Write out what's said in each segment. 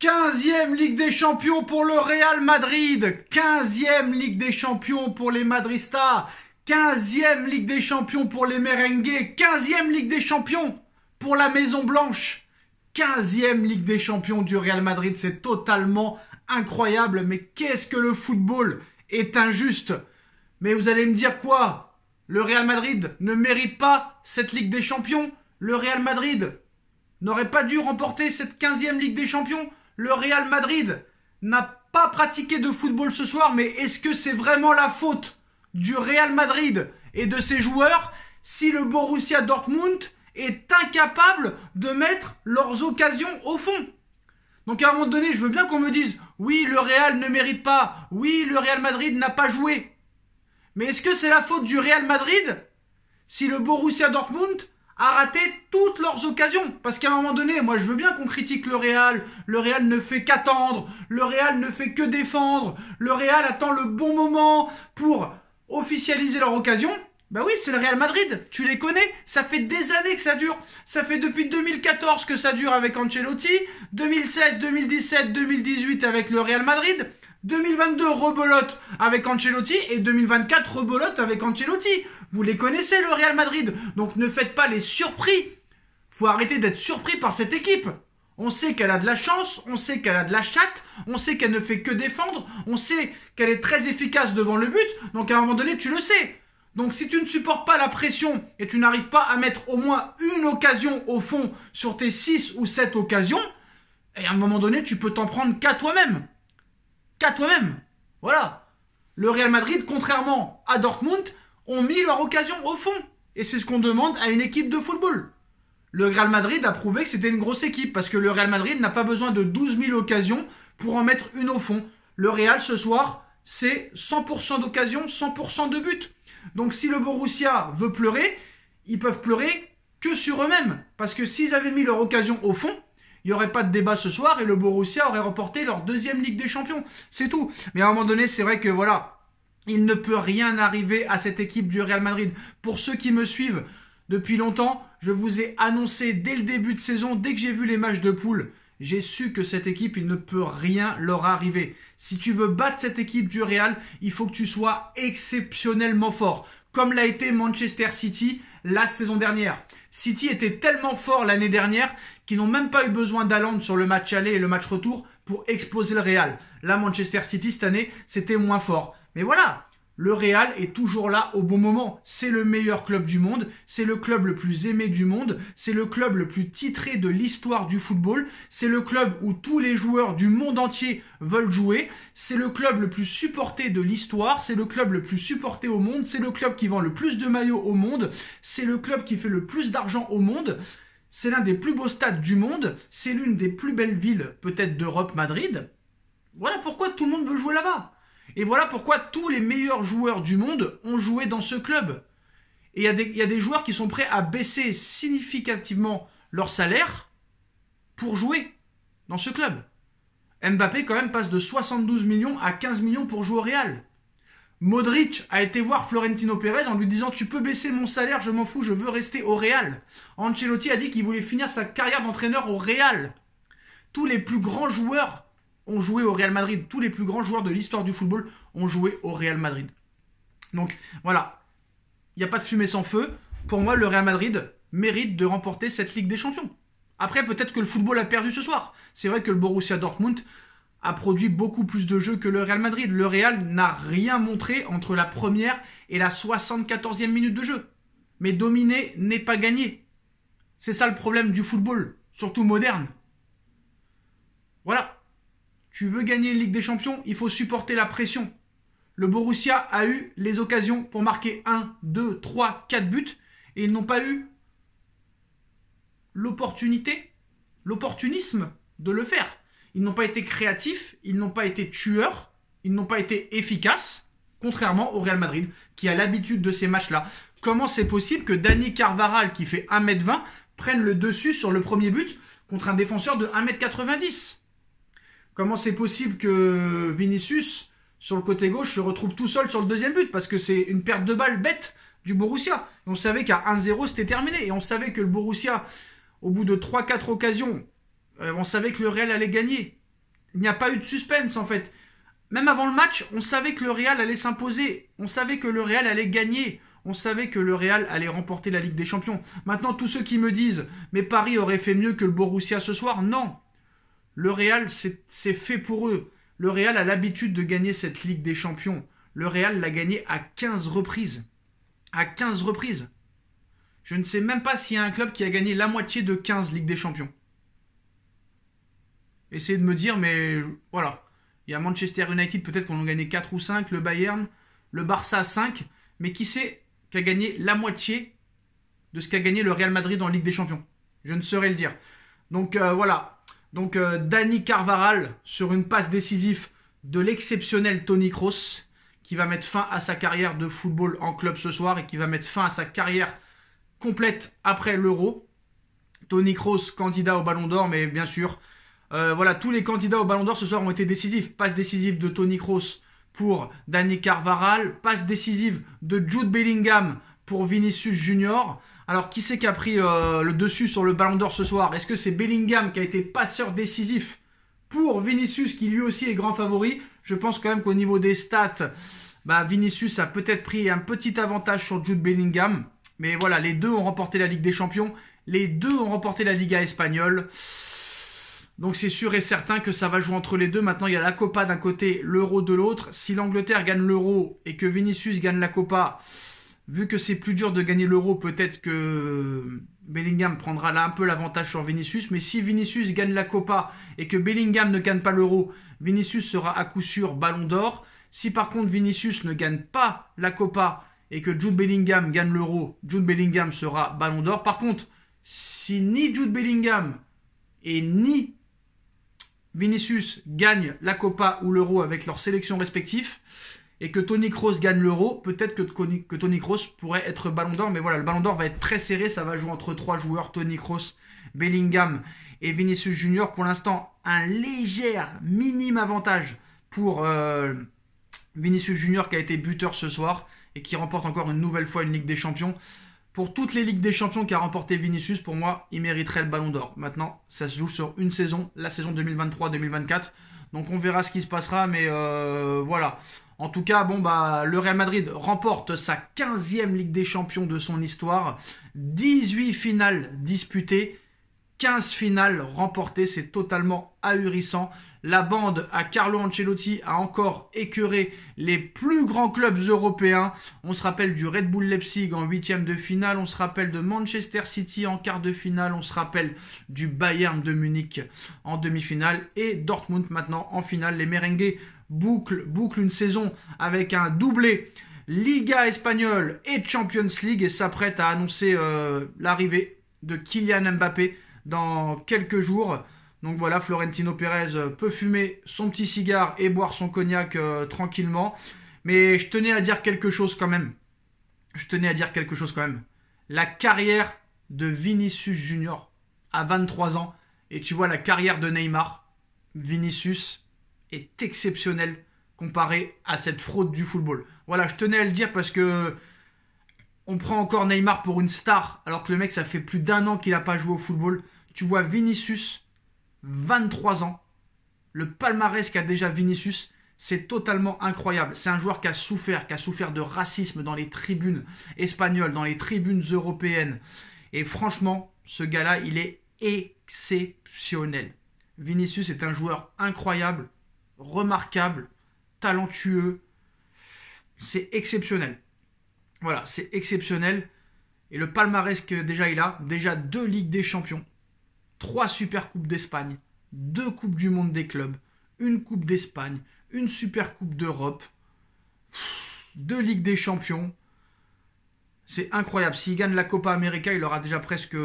15e Ligue des Champions pour le Real Madrid. 15e Ligue des Champions pour les Madristas. 15e Ligue des Champions pour les Merengues. 15e Ligue des Champions pour la Maison Blanche. 15e Ligue des Champions du Real Madrid. C'est totalement incroyable. Mais qu'est-ce que le football est injuste. Mais vous allez me dire quoi? Le Real Madrid ne mérite pas cette Ligue des Champions? Le Real Madrid n'aurait pas dû remporter cette 15e Ligue des Champions? Le Real Madrid n'a pas pratiqué de football ce soir, mais est-ce que c'est vraiment la faute du Real Madrid et de ses joueurs si le Borussia Dortmund est incapable de mettre leurs occasions au fond? Donc à un moment donné, je veux bien qu'on me dise « Oui, le Real ne mérite pas. Oui, le Real Madrid n'a pas joué. » Mais est-ce que c'est la faute du Real Madrid si le Borussia Dortmund a raté toutes leurs occasions? Parce qu'à un moment donné, moi je veux bien qu'on critique le Real ne fait qu'attendre, le Real ne fait que défendre, le Real attend le bon moment pour officialiser leur occasion. Bah oui, c'est le Real Madrid, tu les connais, ça fait des années que ça dure, ça fait depuis 2014 que ça dure avec Ancelotti, 2016, 2017, 2018 avec le Real Madrid, 2022 rebelote avec Ancelotti et 2024 rebelote avec Ancelotti. Vous les connaissez le Real Madrid, donc ne faites pas les surpris. Faut arrêter d'être surpris par cette équipe. On sait qu'elle a de la chance, on sait qu'elle a de la chatte, on sait qu'elle ne fait que défendre, on sait qu'elle est très efficace devant le but, donc à un moment donné tu le sais. Donc si tu ne supportes pas la pression et tu n'arrives pas à mettre au moins une occasion au fond sur tes 6 ou 7 occasions, et à un moment donné tu peux t'en prendre qu'à toi-même. Qu'à toi-même. Voilà. Le Real Madrid, contrairement à Dortmund, ont mis leur occasion au fond. Et c'est ce qu'on demande à une équipe de football. Le Real Madrid a prouvé que c'était une grosse équipe parce que le Real Madrid n'a pas besoin de 12 000 occasions pour en mettre une au fond. Le Real, ce soir, c'est 100% d'occasion, 100% de but. Donc si le Borussia veut pleurer, ils peuvent pleurer que sur eux-mêmes. Parce que s'ils avaient mis leur occasion au fond, il n'y aurait pas de débat ce soir et le Borussia aurait remporté leur 2e Ligue des Champions. C'est tout. Mais à un moment donné, c'est vrai que voilà, il ne peut rien arriver à cette équipe du Real Madrid. Pour ceux qui me suivent depuis longtemps, je vous ai annoncé dès le début de saison, dès que j'ai vu les matchs de poule, j'ai su que cette équipe, il ne peut rien leur arriver. Si tu veux battre cette équipe du Real, il faut que tu sois exceptionnellement fort. Comme l'a été Manchester City la saison dernière. City était tellement fort l'année dernière qu'ils n'ont même pas eu besoin d'Haaland sur le match aller et le match retour pour exploser le Real. Là, Manchester City, cette année, c'était moins fort. Mais voilà, le Real est toujours là au bon moment. C'est le meilleur club du monde, c'est le club le plus aimé du monde, c'est le club le plus titré de l'histoire du football, c'est le club où tous les joueurs du monde entier veulent jouer, c'est le club le plus supporté de l'histoire, c'est le club le plus supporté au monde, c'est le club qui vend le plus de maillots au monde, c'est le club qui fait le plus d'argent au monde, c'est l'un des plus beaux stades du monde, c'est l'une des plus belles villes peut-être d'Europe, Madrid. Voilà pourquoi tout le monde veut jouer là-bas. Et voilà pourquoi tous les meilleurs joueurs du monde ont joué dans ce club. Et il y a des joueurs qui sont prêts à baisser significativement leur salaire pour jouer dans ce club. Mbappé quand même passe de 72 millions à 15 millions pour jouer au Real. Modric a été voir Florentino Pérez en lui disant « Tu peux baisser mon salaire, je m'en fous, je veux rester au Real ». Ancelotti a dit qu'il voulait finir sa carrière d'entraîneur au Real. Tous les plus grands joueurs ont joué au Real Madrid. Tous les plus grands joueurs de l'histoire du football ont joué au Real Madrid. Donc voilà, il n'y a pas de fumée sans feu. Pour moi, le Real Madrid mérite de remporter cette Ligue des Champions. Après, peut-être que le football a perdu ce soir. C'est vrai que le Borussia Dortmund a produit beaucoup plus de jeux que le Real Madrid. Le Real n'a rien montré entre la première et la 74e minute de jeu. Mais dominer n'est pas gagner. C'est ça le problème du football, surtout moderne. Voilà. Tu veux gagner une Ligue des Champions, il faut supporter la pression. Le Borussia a eu les occasions pour marquer 1, 2, 3, 4 buts et ils n'ont pas eu l'opportunité, l'opportunisme de le faire. Ils n'ont pas été créatifs, ils n'ont pas été tueurs, ils n'ont pas été efficaces, contrairement au Real Madrid qui a l'habitude de ces matchs-là. Comment c'est possible que Dani Carvajal, qui fait 1m20, prenne le dessus sur le premier but contre un défenseur de 1m90 ? Comment c'est possible que Vinicius, sur le côté gauche, se retrouve tout seul sur le deuxième but? Parce que c'est une perte de balle bête du Borussia. Et on savait qu'à 1-0, c'était terminé. Et on savait que le Borussia, au bout de 3-4 occasions, on savait que le Real allait gagner. il n'y a pas eu de suspense en fait. Même avant le match, on savait que le Real allait s'imposer. On savait que le Real allait gagner. On savait que le Real allait remporter la Ligue des Champions. Maintenant, tous ceux qui me disent « Mais Paris aurait fait mieux que le Borussia ce soir », non. Le Real, c'est fait pour eux. Le Real a l'habitude de gagner cette Ligue des Champions. Le Real l'a gagnée à 15 reprises. À 15 reprises. Je ne sais même pas s'il y a un club qui a gagné la moitié de 15 Ligues des Champions. Essayez de me dire, mais voilà. Il y a Manchester United, peut-être qu'on en a gagné 4 ou 5, le Bayern, le Barça 5, mais qui c'est qui a gagné la moitié de ce qu'a gagné le Real Madrid en Ligue des Champions? Je ne saurais le dire. Donc voilà. Donc Dani Carvajal sur une passe décisive de l'exceptionnel Toni Kroos qui va mettre fin à sa carrière de football en club ce soir et qui va mettre fin à sa carrière complète après l'Euro. Toni Kroos, candidat au Ballon d'Or, mais bien sûr, voilà, tous les candidats au Ballon d'Or ce soir ont été décisifs. Passe décisive de Toni Kroos pour Dani Carvajal, passe décisive de Jude Bellingham pour Vinicius Junior. Alors, qui c'est qui a pris le dessus sur le Ballon d'Or ce soir? Est-ce que c'est Bellingham qui a été passeur décisif pour Vinicius, qui lui aussi est grand favori? Je pense quand même qu'au niveau des stats, Vinicius a peut-être pris un petit avantage sur Jude Bellingham. Mais voilà, les deux ont remporté la Ligue des Champions. Les deux ont remporté la Liga espagnole. Donc c'est sûr et certain que ça va jouer entre les deux. Maintenant, il y a la Copa d'un côté, l'Euro de l'autre. Si l'Angleterre gagne l'Euro et que Vinicius gagne la Copa, vu que c'est plus dur de gagner l'Euro, peut-être que Bellingham prendra là un peu l'avantage sur Vinicius. Mais si Vinicius gagne la Copa et que Bellingham ne gagne pas l'Euro, Vinicius sera à coup sûr Ballon d'Or. Si par contre Vinicius ne gagne pas la Copa et que Jude Bellingham gagne l'Euro, Jude Bellingham sera Ballon d'Or. Par contre, si ni Jude Bellingham et ni Vinicius gagne la Copa ou l'Euro avec leurs sélections respectives et que Toni Kroos gagne l'Euro, peut-être que Toni Kroos pourrait être Ballon d'Or. Mais voilà, le Ballon d'Or va être très serré. Ça va jouer entre 3 joueurs, Toni Kroos, Bellingham et Vinicius Junior. Pour l'instant, un léger, minime avantage pour Vinicius Junior qui a été buteur ce soir et qui remporte encore une nouvelle fois une Ligue des Champions. Pour toutes les Ligues des Champions qu'a remporté Vinicius, pour moi, il mériterait le Ballon d'Or. Maintenant, ça se joue sur une saison, la saison 2023-2024. Donc on verra ce qui se passera, mais voilà. En tout cas, le Real Madrid remporte sa 15e Ligue des Champions de son histoire. 18 finales disputées, 15 finales remportées, c'est totalement ahurissant. La bande à Carlo Ancelotti a encore écœuré les plus grands clubs européens. On se rappelle du Red Bull Leipzig en 8e de finale. On se rappelle de Manchester City en quart de finale. On se rappelle du Bayern de Munich en demi-finale. Et Dortmund maintenant en finale. Les merengues bouclent une saison avec un doublé Liga espagnole et Champions League et s'apprêtent à annoncer l'arrivée de Kylian Mbappé dans quelques jours. Donc voilà, Florentino Pérez peut fumer son petit cigare et boire son cognac tranquillement. Mais je tenais à dire quelque chose quand même. La carrière de Vinicius Junior à 23 ans. Et tu vois la carrière de Neymar. Vinicius est exceptionnel comparé à cette fraude du football. Voilà, je tenais à le dire parce que on prend encore Neymar pour une star. Alors que le mec, ça fait plus d'1 an qu'il n'a pas joué au football. Tu vois Vinicius... 23 ans, le palmarès qu'a déjà Vinicius, c'est totalement incroyable. C'est un joueur qui a souffert de racisme dans les tribunes espagnoles, dans les tribunes européennes. Et franchement, ce gars-là, il est exceptionnel. Vinicius est un joueur incroyable, remarquable, talentueux. C'est exceptionnel. Voilà, c'est exceptionnel. Et le palmarès que déjà il a, déjà 2 Ligues des Champions, 3 Super Coupes d'Espagne, 2 Coupes du Monde des clubs, une Coupe d'Espagne, une Super Coupe d'Europe, 2 Ligues des Champions. C'est incroyable. S'il gagne la Copa América, il aura déjà presque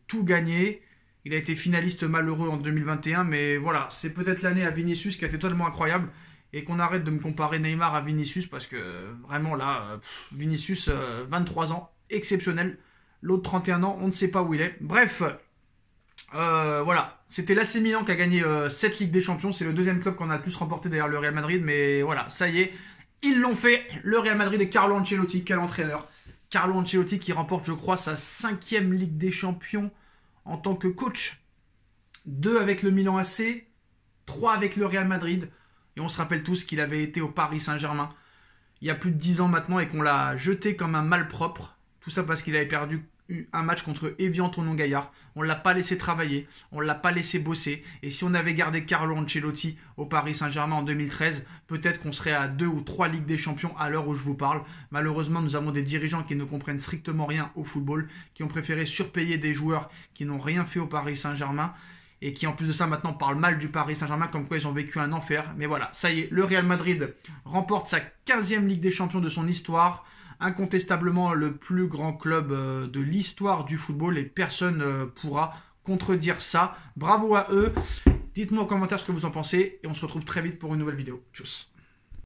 tout gagné. Il a été finaliste malheureux en 2021, mais voilà, c'est peut-être l'année à Vinicius qui a été totalement incroyable. Et qu'on arrête de me comparer Neymar à Vinicius, parce que vraiment là, Vinicius, 23 ans, exceptionnel. L'autre 31 ans, on ne sait pas où il est. Bref... voilà, c'était l'AC Milan qui a gagné cette Ligue des Champions. C'est le deuxième club qu'on a le plus remporté derrière le Real Madrid. Mais voilà, ça y est, ils l'ont fait. Le Real Madrid et Carlo Ancelotti, quel entraîneur. Carlo Ancelotti qui remporte, je crois, sa 5e Ligue des Champions en tant que coach. 2 avec le Milan AC, 3 avec le Real Madrid. Et on se rappelle tous qu'il avait été au Paris Saint-Germain il y a plus de 10 ans maintenant et qu'on l'a jeté comme un malpropre. Tout ça parce qu'il avait perdu un match contre Evian Tonon-Gaillard. On ne l'a pas laissé travailler, on ne l'a pas laissé bosser. Et si on avait gardé Carlo Ancelotti au Paris Saint-Germain en 2013, peut-être qu'on serait à 2 ou 3 Ligues des Champions à l'heure où je vous parle. Malheureusement, nous avons des dirigeants qui ne comprennent strictement rien au football, qui ont préféré surpayer des joueurs qui n'ont rien fait au Paris Saint-Germain. Et qui en plus de ça maintenant parlent mal du Paris Saint-Germain comme quoi ils ont vécu un enfer. Mais voilà, ça y est, le Real Madrid remporte sa 15e Ligue des Champions de son histoire. Incontestablement le plus grand club de l'histoire du football et personne ne pourra contredire ça. Bravo à eux. Dites-moi en commentaire ce que vous en pensez et on se retrouve très vite pour une nouvelle vidéo. Tchuss.